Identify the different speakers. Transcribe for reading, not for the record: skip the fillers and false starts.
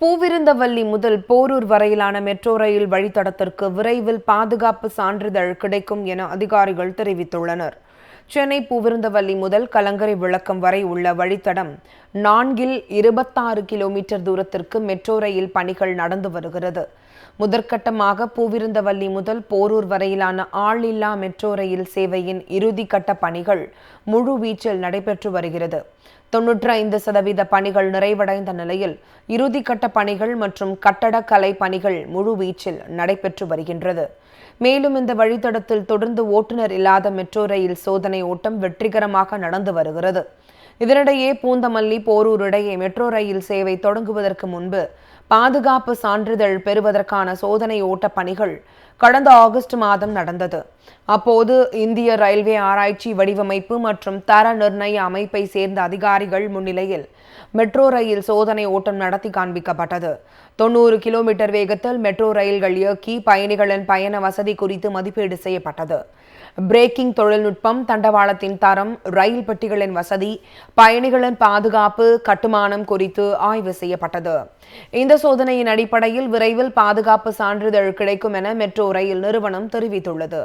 Speaker 1: பூவிருந்தவல்லி முதல் போரூர் வரையிலான metro rail வழித்தடத்திற்கு விரைவில் பாதுகாப்பு சான்றிதழ் கிடைக்கும் என அதிகாரிகள் தெரிவித்துள்ளனர். சென்னை பூவிருந்தவல்லி முதல் கலங்கரை விளக்கம் வரை உள்ள வழித்தடம் 26 கிலோமீட்டர் தூரத்திற்கு மெட்ரோ ரயில் பணிகள் நடந்து வருகிறது. முதற்கட்டமாக பூவிருந்தவல்லி முதல் போரூர் வரையிலான ஆளில்லா மெட்ரோ ரயில் சேவையின் இறுதிக்கட்ட பணிகள் முழுவீச்சில் நடைபெற்று வருகிறது. 95% பணிகள் நிறைவடைந்த நிலையில் இறுதிக்கட்ட பணிகள் மற்றும் கட்டடக்கலை பணிகள் முழுவீச்சில் நடைபெற்று வருகின்றது. மேலும் இந்த வழித்தடத்தில் தொடர்ந்து ஓட்டுநர் இல்லாத மெட்ரோ ரயில் சோதனை ஓட்டம் வெற்றிகரமாக நடந்து வருகிறது. இதனிடையே பூந்தமல்லி போரூர் இடையே மெட்ரோ ரயில் சேவை தொடங்குவதற்கு முன்பு பாதுகாப்பு சான்றிதழ் பெறுவதற்கான சோதனை ஓட்ட பணிகள் கடந்த ஆகஸ்ட் மாதம் நடந்தது. அப்போது இந்திய ரயில்வே ஆராய்ச்சி வடிவமைப்பு மற்றும் தர நிர்ணய அமைப்பை சேர்ந்த அதிகாரிகள் முன்னிலையில் மெட்ரோ ரயில் சோதனை ஓட்டம் நடத்தி காண்பிக்கப்பட்டது. 90 கிலோமீட்டர் வேகத்தில் மெட்ரோ ரயில்கள் இயக்கி பயணிகளின் பயண வசதி குறித்து மதிப்பீடு செய்யப்பட்டது. பிரேக்கிங் தொழில்நுட்பம், தண்டவாளத்தின் தரம், ரயில் பெட்டிகளின் வசதி, பயணிகளின் பாதுகாப்பு, கட்டுமானம் குறித்து ஆய்வு செய்யப்பட்டது. இந்த சோதனையின் அடிப்படையில் விரைவில் பாதுகாப்பு சான்றிதழ் கிடைக்கும் என மெட்ரோ ரயில் நிறுவனம் தெரிவித்துள்ளது.